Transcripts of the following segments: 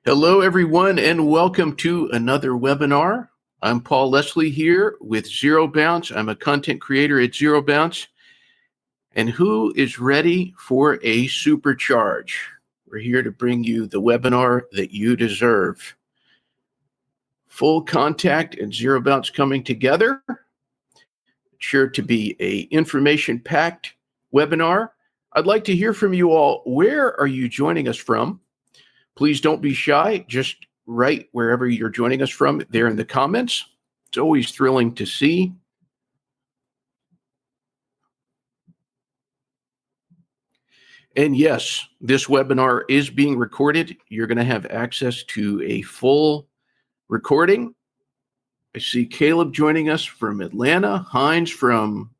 Hello, everyone, and welcome to another webinar. I'm Paul Leslie here with ZeroBounce. I'm a content creator at ZeroBounce. And who is ready for a supercharge? We're here to bring you the webinar that you deserve. FullContact and ZeroBounce coming together. Sure to be an information-packed webinar. I'd like to hear from you all. Where are you joining us from? Please don't be shy. Just write wherever you're joining us from there in the comments. It's always thrilling to see. And yes, this webinar is being recorded. You're going to have access to a full recording. I see Caleb joining us from Atlanta, Heinz from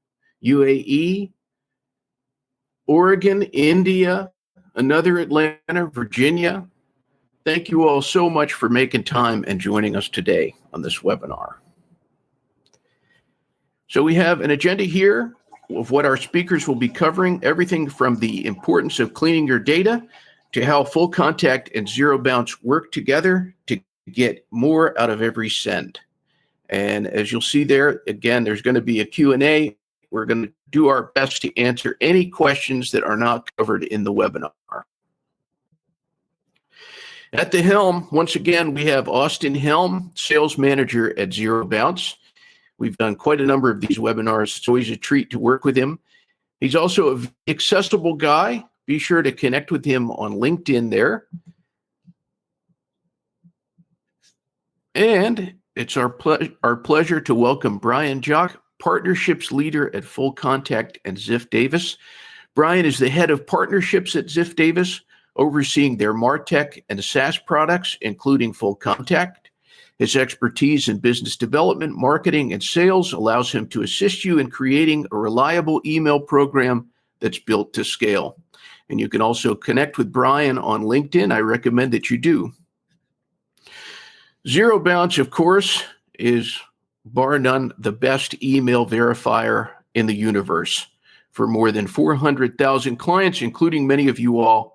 UAE, Oregon, India, another Atlanta, Virginia. Thank you all so much for making time and joining us today on this webinar. So we have an agenda here of what our speakers will be covering, everything from the importance of cleaning your data to how FullContact and ZeroBounce work together to get more out of every send. And as you'll see there, again, there's going to be a Q&A. We're going to do our best to answer any questions that are not covered in the webinar. At the helm, once again, we have Austin Helm, Sales Manager at ZeroBounce. We've done quite a number of these webinars. It's always a treat to work with him. He's also an accessible guy. Be sure to connect with him on LinkedIn there. And it's our pleasure to welcome Brian Jock, Partnerships Leader at FullContact and Ziff Davis. Brian is the head of partnerships at Ziff Davis, overseeing their MarTech and SaaS products, including FullContact. His expertise in business development, marketing, and sales allows him to assist you in creating a reliable email program that's built to scale. And you can also connect with Brian on LinkedIn. I recommend that you do. ZeroBounce, of course, is bar none the best email verifier in the universe. For more than 400,000 clients, including many of you all,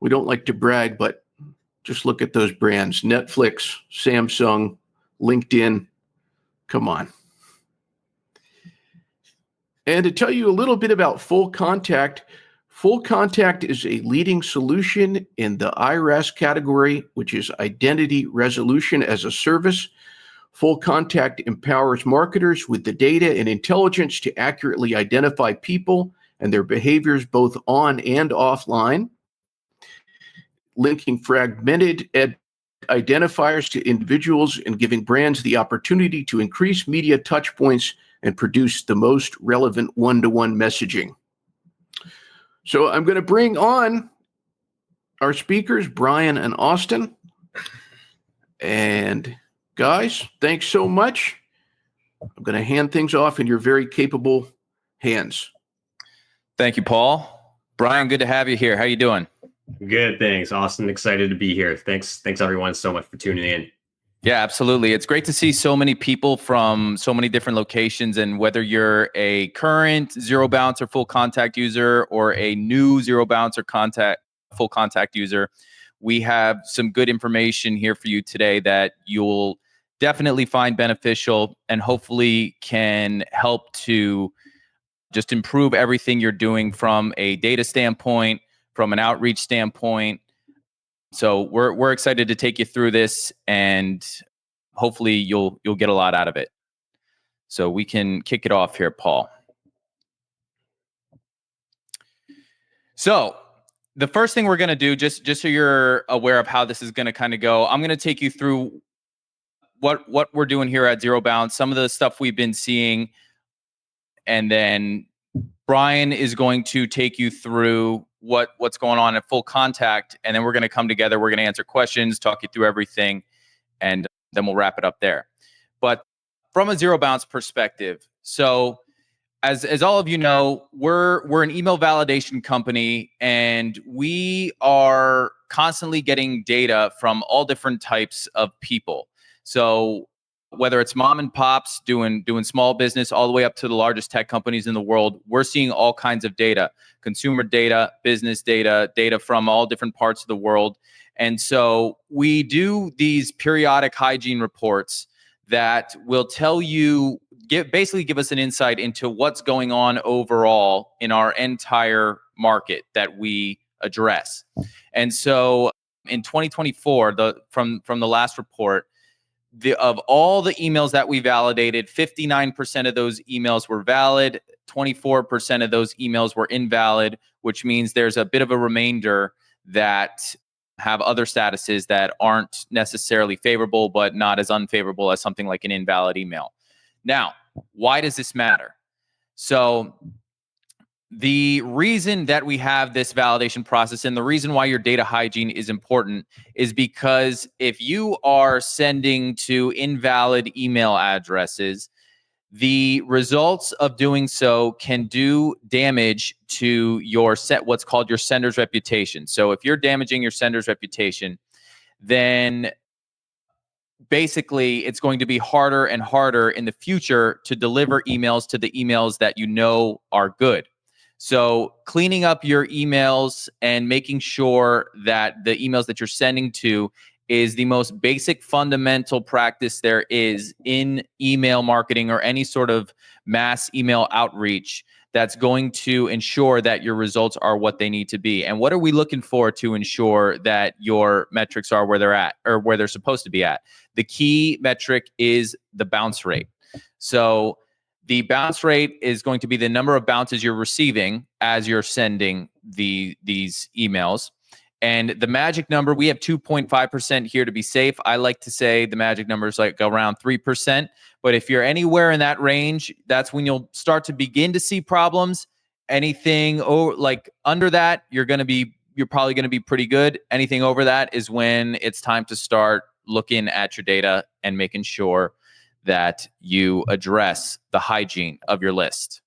we don't like to brag, but just look at those brands: Netflix, Samsung, LinkedIn. Come on. And to tell you a little bit about FullContact, FullContact is a leading solution in the IRAS category, which is Identity Resolution as a Service. FullContact empowers marketers with the data and intelligence to accurately identify people and their behaviors both on and offline, linking fragmented identifiers to individuals and giving brands the opportunity to increase media touchpoints and produce the most relevant one-to-one messaging. So I'm going to bring on our speakers, Brian and Austin. And guys, thanks so much. I'm going to hand things off in your very capable hands. Thank you, Paul. Brian, good to have you here. How you doing? Good, thanks. Austin, excited to be here. Thanks everyone so much for tuning in. Yeah, absolutely. It's great to see so many people from so many different locations, and whether you're a current ZeroBounce or FullContact user or a new ZeroBounce or FullContact user, we have some good information here for you today that you'll definitely find beneficial and hopefully can help to just improve everything you're doing from a data standpoint, from an outreach standpoint. So we're excited to take you through this, and hopefully you'll get a lot out of it. So we can kick it off here, Paul. So the first thing we're going to do, just so you're aware of how this is going to kind of go, I'm going to take you through what we're doing here at ZeroBounce, some of the stuff we've been seeing, and then Brian is going to take you through what's going on at FullContact, and then we're going to come together. We're going to answer questions, talk you through everything, and then we'll wrap it up there. But from a ZeroBounce perspective, so as all of you know, we're an email validation company, and we are constantly getting data from all different types of people. So whether it's mom and pops doing small business all the way up to the largest tech companies in the world, we're seeing all kinds of data, consumer data, business data, data from all different parts of the world. And so we do these periodic hygiene reports that will tell you, basically give us an insight into what's going on overall in our entire market that we address. And so in 2024, from the last report, of all the emails that we validated, 59% of those emails were valid, 24% of those emails were invalid, which means there's a bit of a remainder that have other statuses that aren't necessarily favorable, but not as unfavorable as something like an invalid email. Now, why does this matter? So the reason that we have this validation process and the reason why your data hygiene is important is because if you are sending to invalid email addresses, the results of doing so can do damage to your what's called your sender's reputation. So if you're damaging your sender's reputation, then basically it's going to be harder and harder in the future to deliver emails to the emails that you know are good. So cleaning up your emails and making sure that the emails that you're sending to is the most basic fundamental practice there is in email marketing or any sort of mass email outreach that's going to ensure that your results are what they need to be. And what are we looking for to ensure that your metrics are where they're at or where they're supposed to be at? The key metric is the bounce rate. So the bounce rate is going to be the number of bounces you're receiving as you're sending these emails. And the magic number, we have 2.5% here to be safe. I like to say the magic number is like around 3%. But if you're anywhere in that range, that's when you'll start to begin to see problems. Anything like under that, you're probably going to be pretty good. Anything over that is when it's time to start looking at your data and making sure that you address the hygiene of your list.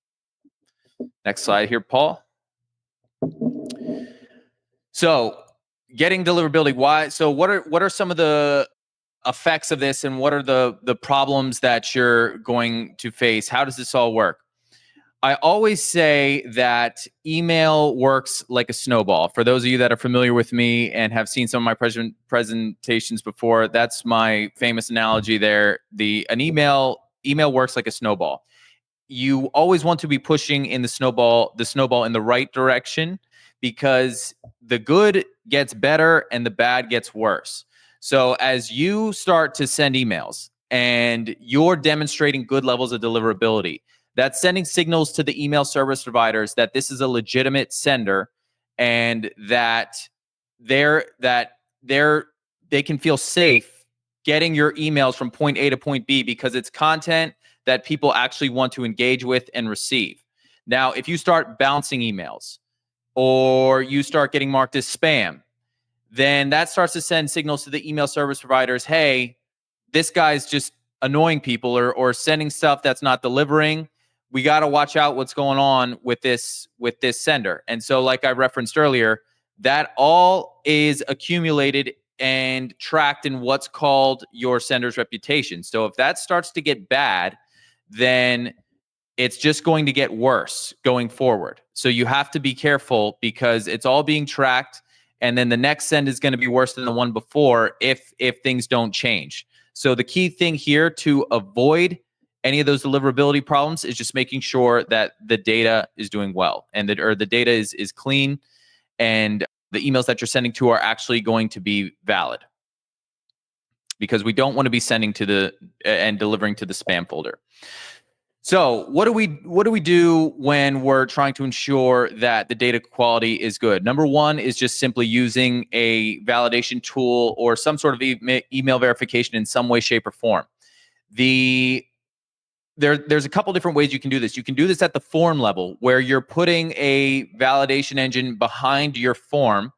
Next slide here, Paul. So getting deliverability, why? So what are some of the effects of this and what are the problems that you're going to face? How does this all work? I always say that email works like a snowball. For those of you that are familiar with me and have seen some of my presentations before, that's my famous analogy there. An email works like a snowball. You always want to be pushing in the snowball in the right direction because the good gets better and the bad gets worse. So as you start to send emails and you're demonstrating good levels of deliverability, that's sending signals to the email service providers that this is a legitimate sender and that they can feel safe getting your emails from point A to point B because it's content that people actually want to engage with and receive. Now, if you start bouncing emails or you start getting marked as spam, then that starts to send signals to the email service providers, hey, this guy's just annoying people or sending stuff that's not delivering. We got to watch out what's going on with this sender. And so like I referenced earlier, that all is accumulated and tracked in what's called your sender's reputation. So if that starts to get bad, then it's just going to get worse going forward. So you have to be careful because it's all being tracked. And then the next send is going to be worse than the one before if things don't change. So the key thing here to avoid any of those deliverability problems is just making sure that the data is doing well and the data is clean and the emails that you're sending to are actually going to be valid. Because we don't want to be sending to and delivering to the spam folder. So what do we do when we're trying to ensure that the data quality is good? Number one is just simply using a validation tool or some sort of email verification in some way, shape, or form. There's a couple different ways you can do this. You can do this at the form level where you're putting a validation engine behind your form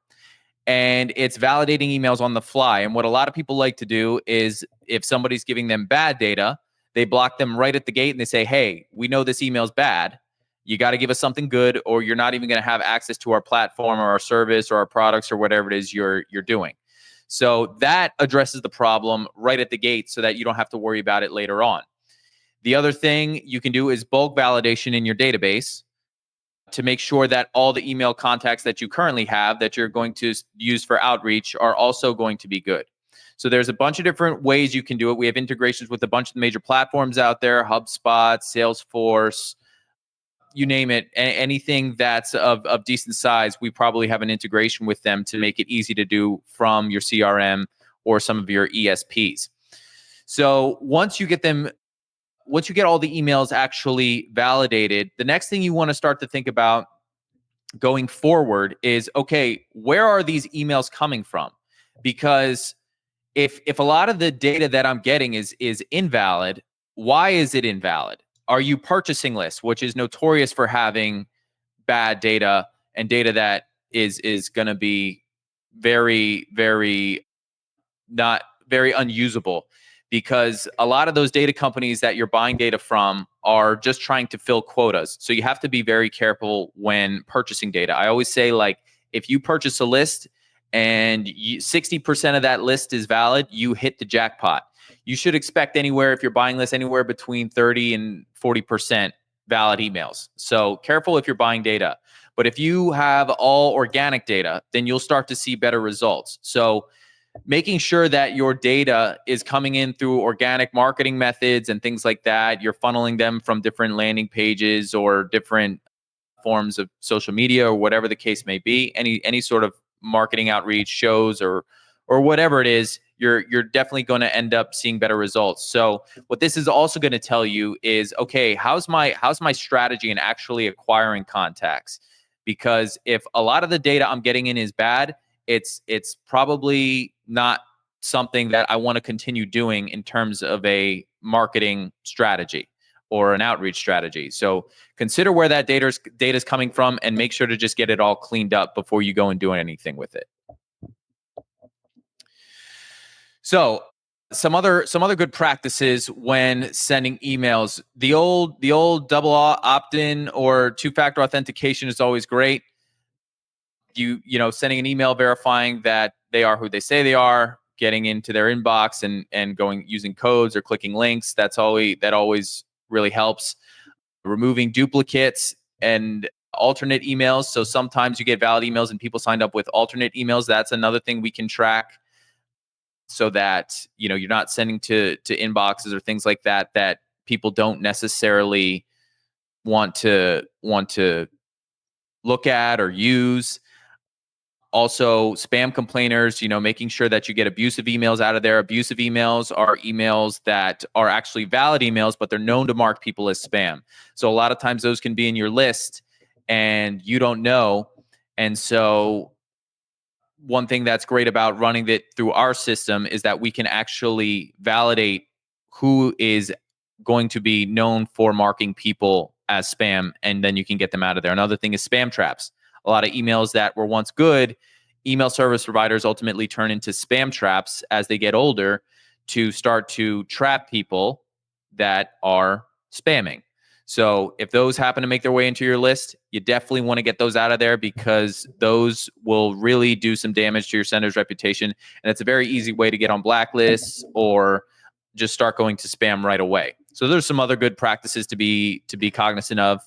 and it's validating emails on the fly. And what a lot of people like to do is if somebody's giving them bad data, they block them right at the gate and they say, hey, we know this email's bad. You got to give us something good or you're not even going to have access to our platform or our service or our products or whatever it is you're doing. So that addresses the problem right at the gate so that you don't have to worry about it later on. The other thing you can do is bulk validation in your database to make sure that all the email contacts that you currently have that you're going to use for outreach are also going to be good. So there's a bunch of different ways you can do it. We have integrations with a bunch of the major platforms out there, HubSpot, Salesforce, you name it, anything that's of decent size, we probably have an integration with them to make it easy to do from your CRM or some of your ESPs. So once you get all the emails actually validated, the next thing you want to start to think about going forward is, okay, where are these emails coming from? Because if a lot of the data that I'm getting is invalid, why is it invalid? Are you purchasing lists, which is notorious for having bad data and data that is going to be very, very not very unusable, because a lot of those data companies that you're buying data from are just trying to fill quotas. So you have to be very careful when purchasing data. I always say, like, if you purchase a list and 60% of that list is valid, you hit the jackpot. You should expect anywhere, if you're buying lists, anywhere between 30 and 40% valid emails. So careful if you're buying data. But if you have all organic data, then you'll start to see better results. So making sure that your data is coming in through organic marketing methods and things like that, you're funneling them from different landing pages or different forms of social media or whatever the case may be, any sort of marketing outreach, shows or whatever it is, you're definitely going to end up seeing better results. So what this is also going to tell you is, okay, how's my strategy in actually acquiring contacts? Because if a lot of the data I'm getting in is bad, it's probably not something that I want to continue doing in terms of a marketing strategy or an outreach strategy. So consider where that data is coming from and make sure to just get it all cleaned up before you go and do anything with it. So some other good practices when sending emails. The old double opt-in or two-factor authentication is always great. You know, sending an email verifying that they are who they say they are, getting into their inbox and going using codes or clicking links. That always really helps. Removing duplicates and alternate emails. So sometimes you get valid emails and people signed up with alternate emails. That's another thing we can track, so that, you know, you're not sending to inboxes or things like that that people don't necessarily want to look at or use. Also, spam complainers, you know, making sure that you get abusive emails out of there. Abusive emails are emails that are actually valid emails, but they're known to mark people as spam. So a lot of times those can be in your list and you don't know. And so one thing that's great about running it through our system is that we can actually validate who is going to be known for marking people as spam, and then you can get them out of there. Another thing is spam traps. A lot of emails that were once good, email service providers ultimately turn into spam traps as they get older to start to trap people that are spamming. So if those happen to make their way into your list, you definitely want to get those out of there, because those will really do some damage to your sender's reputation. And it's a very easy way to get on blacklists or just start going to spam right away. So there's some other good practices to be cognizant of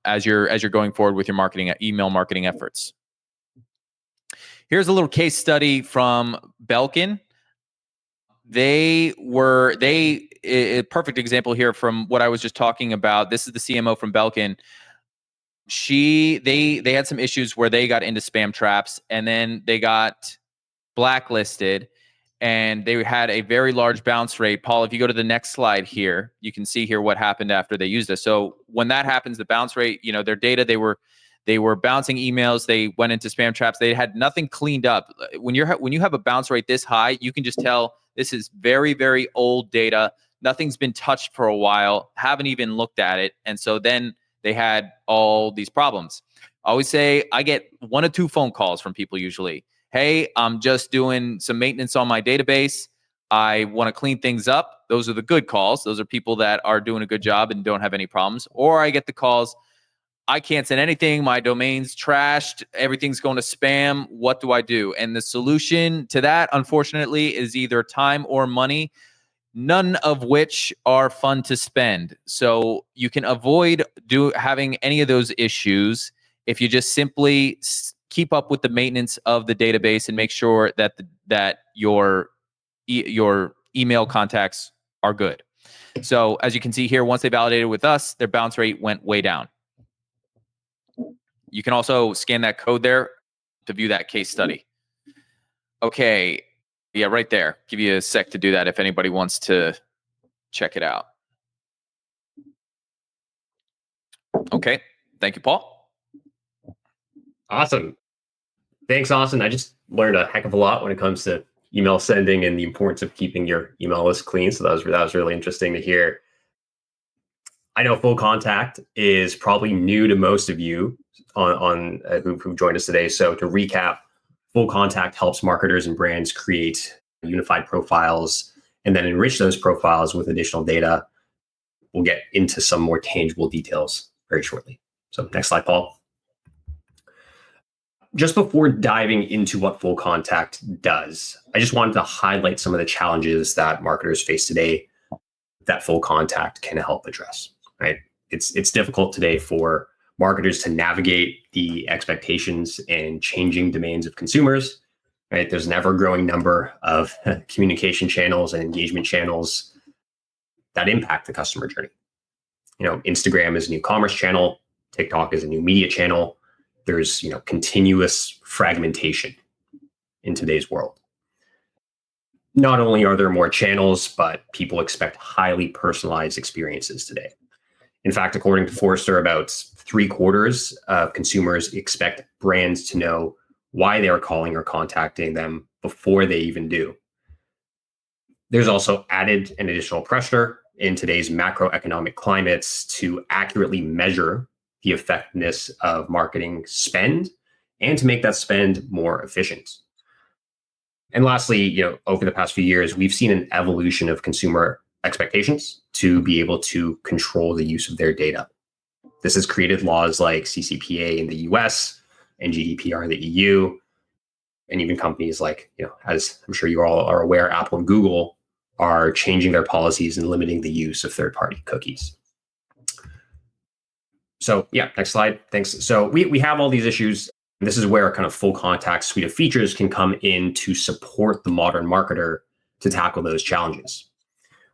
as you're going forward with your email marketing efforts. Here's a little case study from Belkin. A perfect example here from what I was just talking about. This is the CMO from Belkin. They had some issues where they got into spam traps, and then they got blacklisted, and they had a very large bounce rate. Paul, if you go to the next slide here, you can see here what happened after they used this. So when that happens, the bounce rate, you know, their data, they were bouncing emails. They went into spam traps. They had nothing cleaned up. When you have a bounce rate this high, you can just tell this is very, very old data. Nothing's been touched for a while. Haven't even looked at it. And so then they had all these problems. I always say I get 1 or 2 phone calls from people usually. Hey, I'm just doing some maintenance on my database. I want to clean things up. Those are the good calls. Those are people that are doing a good job and don't have any problems. Or I get the calls, I can't send anything. My domain's trashed. Everything's going to spam. What do I do? And the solution to that, unfortunately, is either time or money, none of which are fun to spend. So you can avoid having any of those issues if you just simply keep up with the maintenance of the database and make sure that your email contacts are good. So as you can see here, once they validated with us, their bounce rate went way down. You can also scan that code there to view that case study. Okay. Yeah, right there. Give you a sec to do that if anybody wants to check it out. Okay. Thank you, Paul. Awesome. Thanks, Austin. I just learned a heck of a lot when it comes to email sending and the importance of keeping your email list clean. So that was really interesting to hear. I know FullContact is probably new to most of you who've joined us today. So to recap, FullContact helps marketers and brands create unified profiles and then enrich those profiles with additional data. We'll get into some more tangible details very shortly. So next slide, Paul. Just before diving into what FullContact does, I just wanted to highlight some of the challenges that marketers face today that FullContact can help address. Right? It's difficult today for marketers to navigate the expectations and changing demands of consumers. Right? There's an ever-growing number of communication channels and engagement channels that impact the customer journey. Instagram is a new commerce channel. TikTok is a new media channel. There's continuous fragmentation in today's world. Not only are there more channels, but people expect highly personalized experiences today. In fact, according to Forrester, about 3/4 of consumers expect brands to know why they are calling or contacting them before they even do. There's also added and additional pressure in today's macroeconomic climates to accurately measure the effectiveness of marketing spend and to make that spend more efficient. And lastly, over the past few years, we've seen an evolution of consumer expectations to be able to control the use of their data. This has created laws like CCPA in the US and GDPR in the EU, and even companies like, as I'm sure you all are aware, Apple and Google are changing their policies and limiting the use of third-party cookies. So yeah, next slide. Thanks. So we have all these issues. This is where a kind of FullContact suite of features can come in to support the modern marketer to tackle those challenges.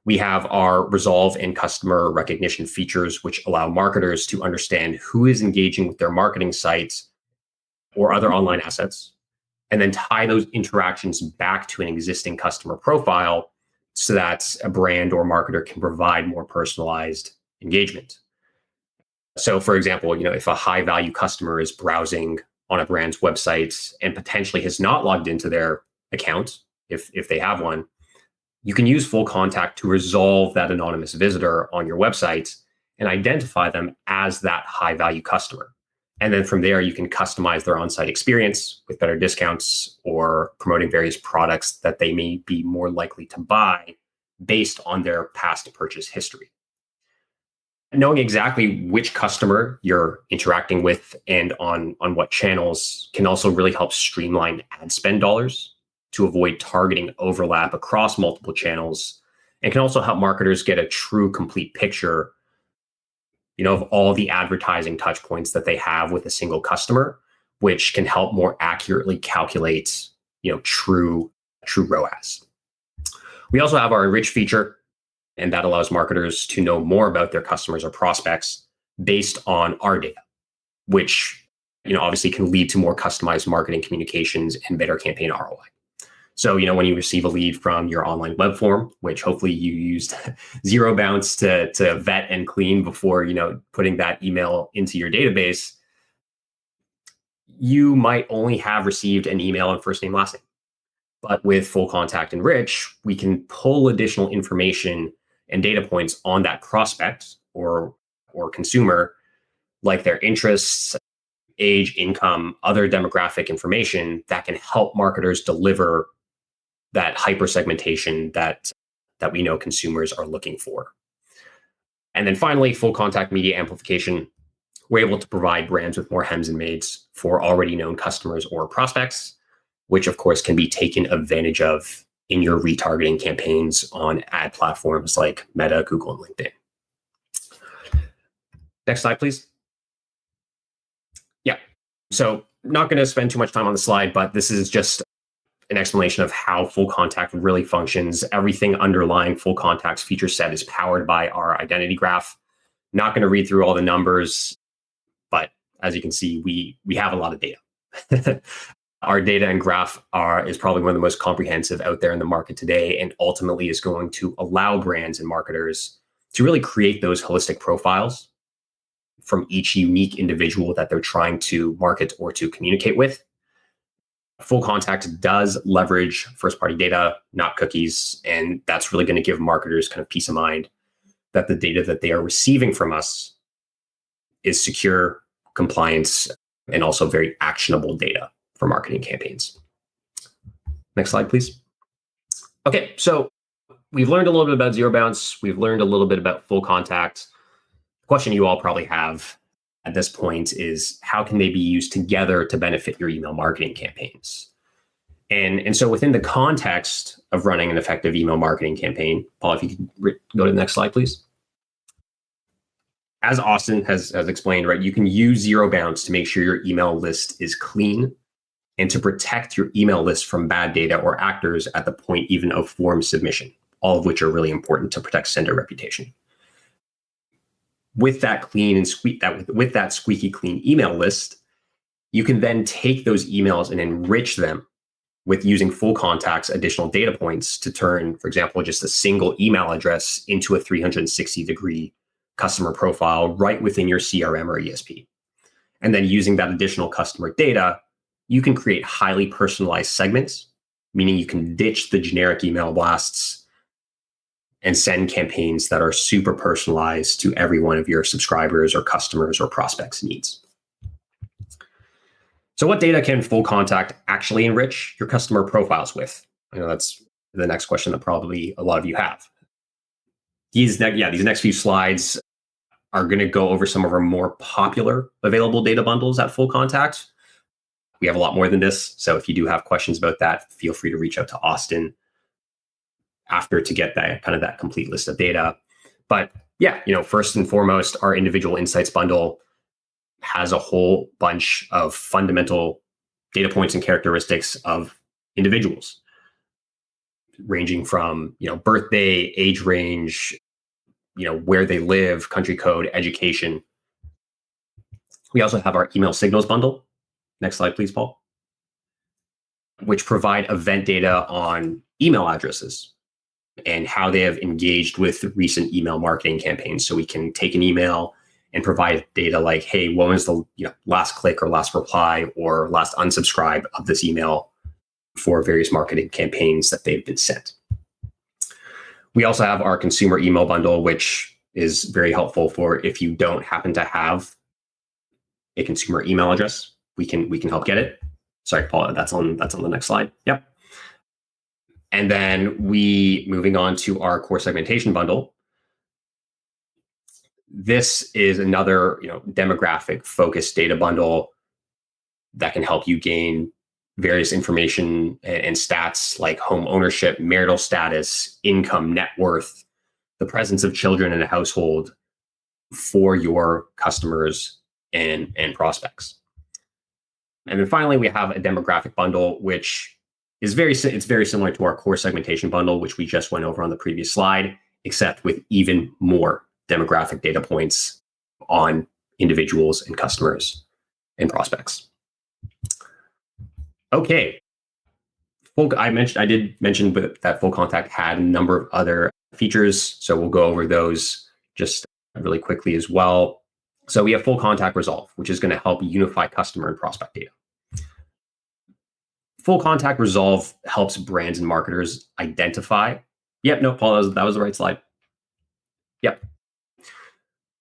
We have our resolve and customer recognition features, which allow marketers to understand who is engaging with their marketing sites or other online assets, and then tie those interactions back to an existing customer profile so that a brand or marketer can provide more personalized engagement. So for example, if a high value customer is browsing on a brand's website and potentially has not logged into their account, if they have one, you can use FullContact to resolve that anonymous visitor on your website and identify them as that high value customer. And then from there, you can customize their on-site experience with better discounts or promoting various products that they may be more likely to buy based on their past purchase history. Knowing exactly which customer you're interacting with and on what channels can also really help streamline ad spend dollars to avoid targeting overlap across multiple channels, and can also help marketers get a true complete picture, of all the advertising touch points that they have with a single customer, which can help more accurately calculate, true ROAS. We also have our Enriched feature, and that allows marketers to know more about their customers or prospects based on our data, which, obviously can lead to more customized marketing communications and better campaign ROI. So, when you receive a lead from your online web form, which hopefully you used ZeroBounce to vet and clean before, putting that email into your database, you might only have received an email and first name, last name. But with FullContact Enriched, we can pull additional information and data points on that prospect or consumer, like their interests, age, income, other demographic information that can help marketers deliver that hyper segmentation that we know consumers are looking for. And then finally, FullContact media amplification. we're able to provide brands with more hems and mates for already known customers or prospects, which of course can be taken advantage of in your retargeting campaigns on ad platforms like Meta, Google, and LinkedIn. Next slide, please. Yeah, so not going to spend too much time on the slide, but this is just an explanation of how FullContact really functions. Everything underlying FullContact's feature set is powered by our identity graph. Not going to read through all the numbers, but as you can see, we have a lot of data. Our data and graph is probably one of the most comprehensive out there in the market today, and ultimately is going to allow brands and marketers to really create those holistic profiles from each unique individual that they're trying to market or to communicate with. FullContact does leverage first-party data, not cookies, and that's really going to give marketers kind of peace of mind that the data that they are receiving from us is secure, compliance, and also very actionable data for marketing campaigns. Next slide, please. Okay, so we've learned a little bit about ZeroBounce. We've learned a little bit about FullContact. The question you all probably have at this point is, how can they be used together to benefit your email marketing campaigns? And so within the context of running an effective email marketing campaign, Paul, if you could go to the next slide, please. As Austin has explained, right, you can use ZeroBounce to make sure your email list is clean and to protect your email list from bad data or actors at the point even of form submission, all of which are really important to protect sender reputation. With that clean and with that squeaky clean email list, you can then take those emails and enrich them with using FullContact's additional data points to turn, for example, just a single email address into a 360-degree customer profile right within your CRM or ESP. And then using that additional customer data, you can create highly personalized segments, meaning you can ditch the generic email blasts and send campaigns that are super personalized to every one of your subscribers or customers or prospects' needs. So what data can FullContact actually enrich your customer profiles with? I know that's the next question that probably a lot of you have. These next few slides are going to go over some of our more popular available data bundles at FullContact. We have a lot more than this, so if you do have questions about that, feel free to reach out to Austin after to get that complete list of data. But yeah, first and foremost, our individual insights bundle has a whole bunch of fundamental data points and characteristics of individuals, ranging from birthday, age range, where they live, country code, education. We also have our email signals bundle. Next slide, please, Paul. Which provide event data on email addresses and how they have engaged with recent email marketing campaigns. So we can take an email and provide data like, hey, when was the last click or last reply or last unsubscribe of this email for various marketing campaigns that they've been sent. We also have our consumer email bundle, which is very helpful for if you don't happen to have a consumer email address, we can help get it. Sorry, Paul, that's on the next slide. Yep. And then moving on to our core segmentation bundle. This is another demographic focused data bundle that can help you gain various information and stats like home ownership, marital status, income, net worth, the presence of children in a household for your customers and prospects. And then finally, we have a demographic bundle, which is very similar to our core segmentation bundle, which we just went over on the previous slide, except with even more demographic data points on individuals and customers and prospects. Okay. I did mention that FullContact had a number of other features, so we'll go over those just really quickly as well. So we have FullContact Resolve, which is going to help unify customer and prospect data. FullContact Resolve helps brands and marketers identify. Yep, no, Paul, that was the right slide. Yep.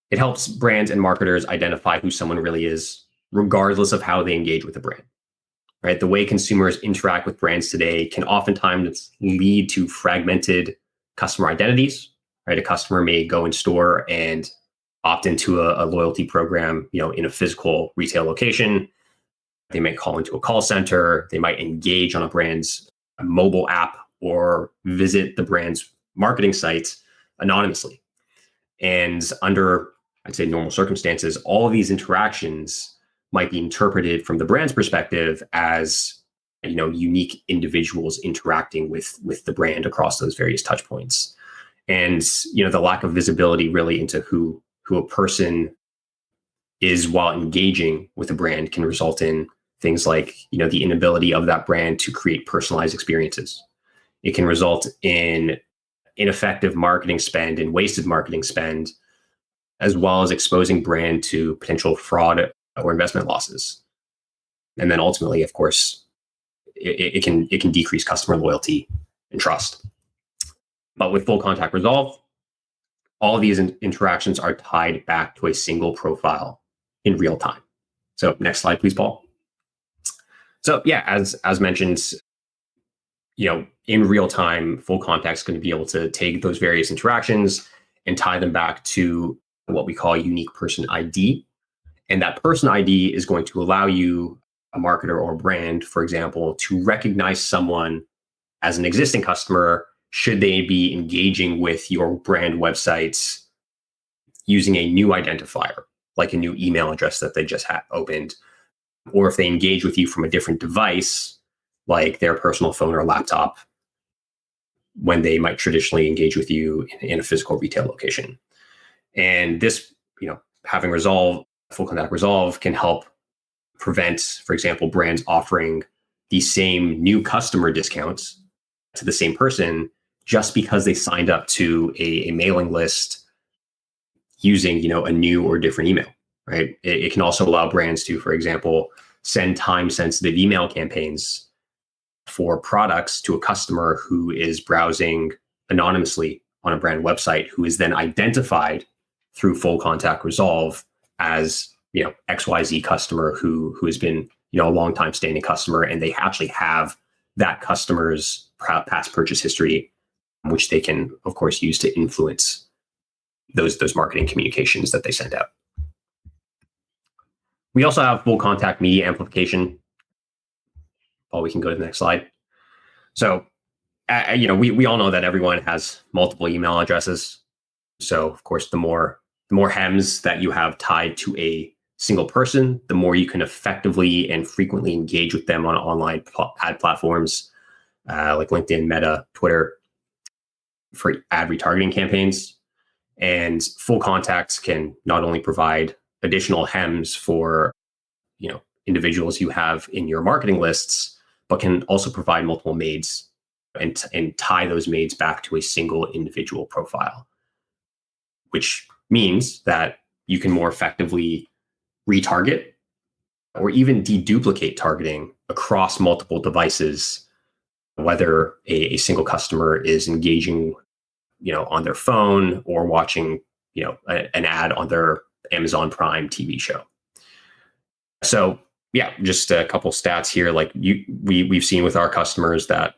It helps brands and marketers identify who someone really is, regardless of how they engage with the brand. Right? The way consumers interact with brands today can oftentimes lead to fragmented customer identities. Right? A customer may go in store and opt into a loyalty program, in a physical retail location. They might call into a call center. They might engage on a brand's mobile app or visit the brand's marketing site anonymously. And under, I'd say, normal circumstances, all of these interactions might be interpreted from the brand's perspective as, unique individuals interacting with the brand across those various touch points. And, the lack of visibility really into who a person is while engaging with a brand can result in things like, the inability of that brand to create personalized experiences. It can result in ineffective marketing spend and wasted marketing spend, as well as exposing brand to potential fraud or investment losses. And then ultimately, of course, it can decrease customer loyalty and trust. But with FullContact Resolve, all of these interactions are tied back to a single profile in real time. So next slide, please, Paul. So yeah, as mentioned, in real time, FullContact is going to be able to take those various interactions and tie them back to what we call a unique person ID. And that person ID is going to allow you, a marketer or brand, for example, to recognize someone as an existing customer should they be engaging with your brand websites using a new identifier, like a new email address that they just opened, or if they engage with you from a different device, like their personal phone or laptop, when they might traditionally engage with you in a physical retail location. And this, having FullContact Resolve can help prevent, for example, brands offering the same new customer discounts to the same person just because they signed up to a mailing list using, a new or different email, right? It can also allow brands to, for example, send time-sensitive email campaigns for products to a customer who is browsing anonymously on a brand website, who is then identified through FullContact Resolve as, XYZ customer who has been, a long time standing customer, and they actually have that customer's past purchase history, which they can, of course, use to influence those marketing communications that they send out. We also have FullContact media amplification. Paul, we can go to the next slide. So, we all know that everyone has multiple email addresses. So, of course, the more HEMs that you have tied to a single person, the more you can effectively and frequently engage with them on online ad platforms like LinkedIn, Meta, Twitter, for ad retargeting campaigns. And FullContact can not only provide additional HEMs for, individuals you have in your marketing lists, but can also provide multiple maids and tie those maids back to a single individual profile, which means that you can more effectively retarget or even deduplicate targeting across multiple devices, whether a single customer is engaging, on their phone or watching, an ad on their Amazon Prime TV show. So yeah, just a couple stats here. Like we've seen with our customers that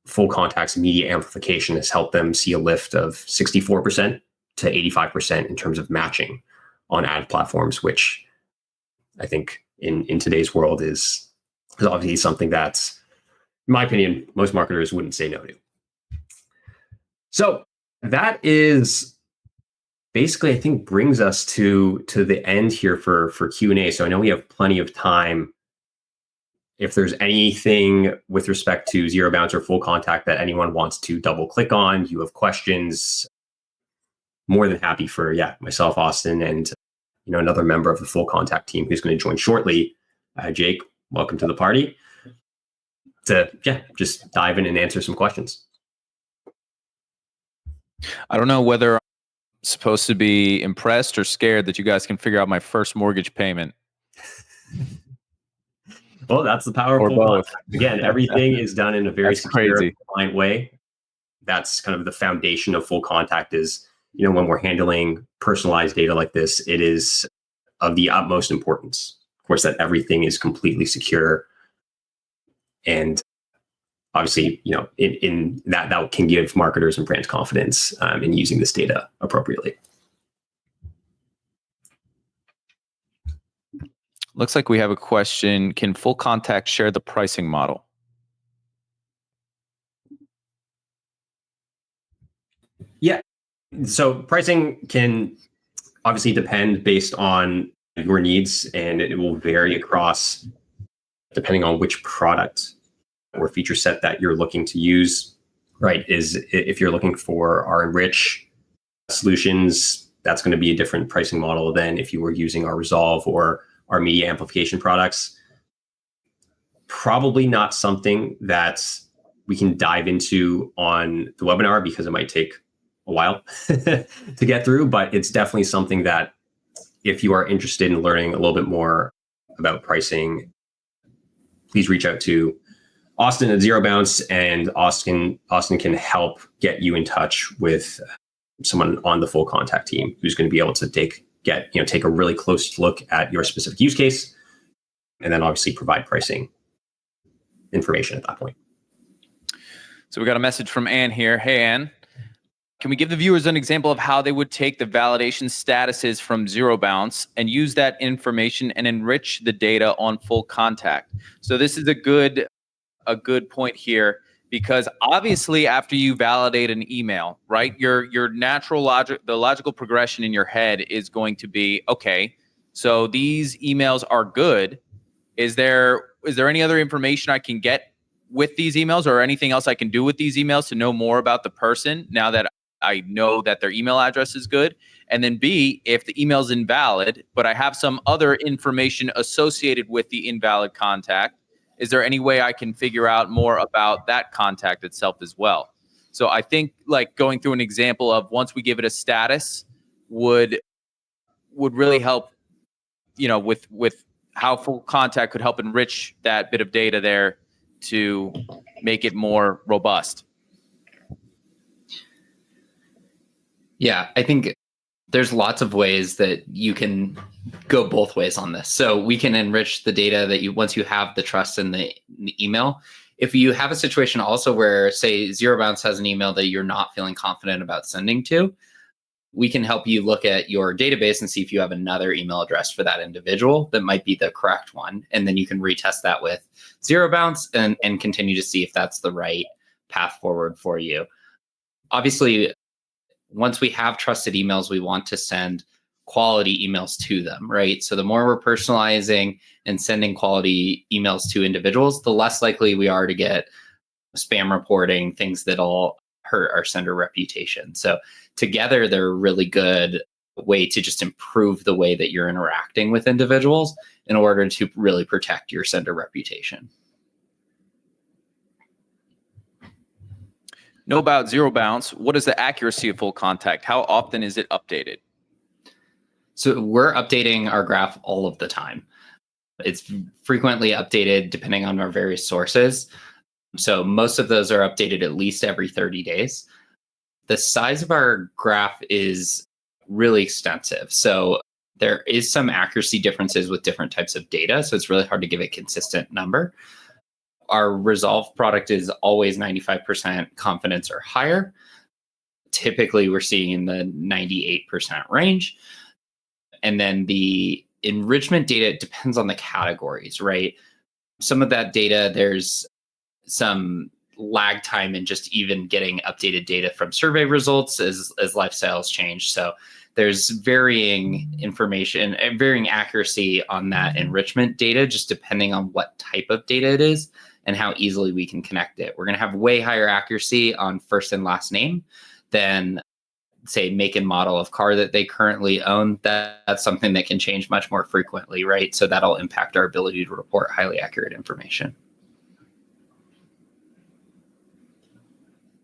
FullContact's media amplification has helped them see a lift of 64% to 85% in terms of matching on ad platforms, which I think in today's world is obviously something that's, in my opinion, most marketers wouldn't say no to. So that is basically, I think, brings us to the end here for Q&A. So I know we have plenty of time. If there's anything with respect to ZeroBounce or FullContact that anyone wants to double click on, you have questions, more than happy for myself, Austin, and another member of the FullContact team who's going to join shortly. Jake, welcome to the party. To just dive in and answer some questions. I don't know whether I'm supposed to be impressed or scared that you guys can figure out my first mortgage payment. Well, that's the power of FullContact. Again, everything is done in a very secure, compliant way. That's kind of the foundation of FullContact is, when we're handling personalized data like this, it is of the utmost importance, of course, that everything is completely secure. And obviously, in that can give marketers and brands confidence in using this data appropriately. Looks like we have a question. Can FullContact share the pricing model? Yeah. So pricing can obviously depend based on your needs, and it will vary across depending on which product or feature set that you're looking to use, right? Is if you're looking for our Enrich solutions, that's going to be a different pricing model than if you were using our Resolve or our media amplification products. Probably not something that we can dive into on the webinar because it might take a while to get through, but it's definitely something that if you are interested in learning a little bit more about pricing, please reach out to Austin at ZeroBounce, and Austin can help get you in touch with someone on the FullContact team who's going to be able to take a really close look at your specific use case, and then obviously provide pricing information at that point. So we got a message from Ann here. Hey, Ann. Can we give the viewers an example of how they would take the validation statuses from ZeroBounce and use that information and enrich the data on FullContact? So this is a good point here, because obviously after you validate an email, right, your natural logic, the logical progression in your head is going to be, okay, so these emails are good. Is there any other information I can get with these emails, or anything else I can do with these emails to know more about the person now that I know that their email address is good? And then B, if the email is invalid, but I have some other information associated with the invalid contact, is there any way I can figure out more about that contact itself as well? So I think like going through an example of once we give it a status would really help, with how FullContact could help enrich that bit of data there to make it more robust. Yeah, I think there's lots of ways that you can go both ways on this. So we can enrich the data that once you have the trust in the email. If you have a situation also where, say, ZeroBounce has an email that you're not feeling confident about sending to, we can help you look at your database and see if you have another email address for that individual that might be the correct one. And then you can retest that with ZeroBounce and continue to see if that's the right path forward for you. Obviously, once we have trusted emails, we want to send quality emails to them, right? So the more we're personalizing and sending quality emails to individuals, the less likely we are to get spam reporting, things that'll hurt our sender reputation. So together, they're a really good way to just improve the way that you're interacting with individuals in order to really protect your sender reputation. Know about ZeroBounce. What is the accuracy of FullContact? How often is it updated? So we're updating our graph all of the time. It's frequently updated depending on our various sources. So most of those are updated at least every 30 days. The size of our graph is really extensive. So there is some accuracy differences with different types of data. So it's really hard to give a consistent number. Our Resolve product is always 95% confidence or higher. Typically, we're seeing in the 98% range. And then the enrichment data, it depends on the categories, right? Some of that data, there's some lag time in just even getting updated data from survey results as lifestyles change. So there's varying information and varying accuracy on that enrichment data, just depending on what type of data it is and how easily we can connect it. We're going to have way higher accuracy on first and last name than, say, make and model of car that they currently own. That's something that can change much more frequently, right? So that'll impact our ability to report highly accurate information.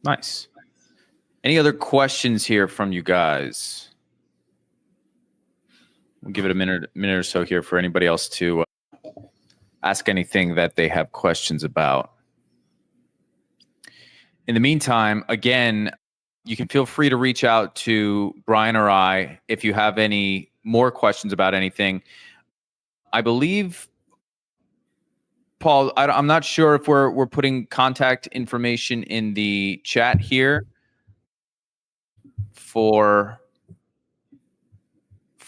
Nice. Any other questions here from you guys? We'll give it a minute or so here for anybody else to ask anything that they have questions about. In the meantime, again, you can feel free to reach out to Brian or I if you have any more questions about anything. I believe, Paul, I'm not sure if we're putting contact information in the chat here for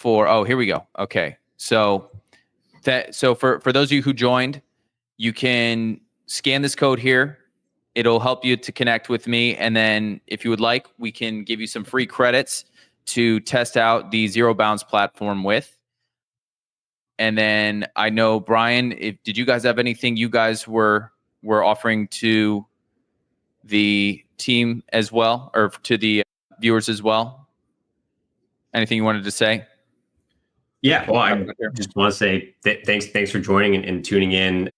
oh, here we go. Okay. So So for those of you who joined, you can scan this code here. It'll help you to connect with me. And then if you would like, we can give you some free credits to test out the ZeroBounce platform with. And then I know, Brian, did you guys have anything you guys were offering to the team as well, or to the viewers as well? Anything you wanted to say? Yeah, well, I just want to say thanks for joining and tuning in.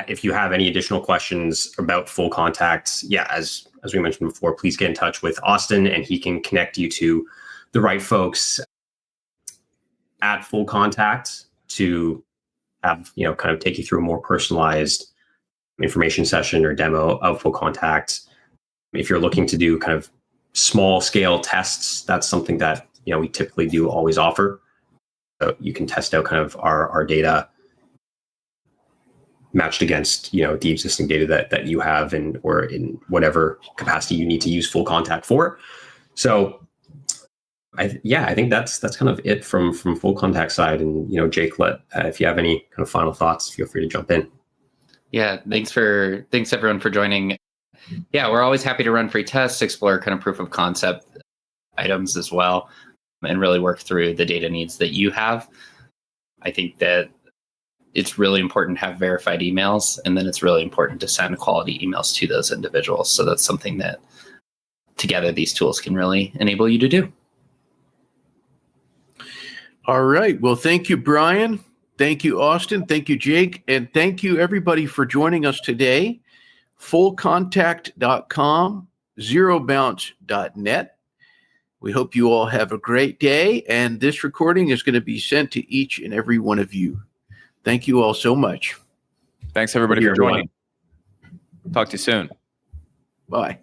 If you have any additional questions about FullContact, yeah, as we mentioned before, please get in touch with Austin, and he can connect you to the right folks at FullContact to have, kind of take you through a more personalized information session or demo of FullContact. If you're looking to do kind of small scale tests, that's something that we typically do always offer. So you can test out kind of our data matched against the existing data that you have, or in whatever capacity you need to use FullContact for. So I think that's kind of it from FullContact side. And Jake, if you have any kind of final thoughts, feel free to jump in. Yeah, thanks everyone for joining. Yeah, we're always happy to run free tests, explore kind of proof of concept items as well, and really work through the data needs that you have. I think that it's really important to have verified emails, and then it's really important to send quality emails to those individuals. So that's something that together these tools can really enable you to do. All right. Well, thank you, Brian. Thank you, Austin. Thank you, Jake. And thank you, everybody, for joining us today. FullContact.com, ZeroBounce.net. We hope you all have a great day. And this recording is going to be sent to each and every one of you. Thank you all so much. Thanks, everybody, for joining. Talk to you soon. Bye.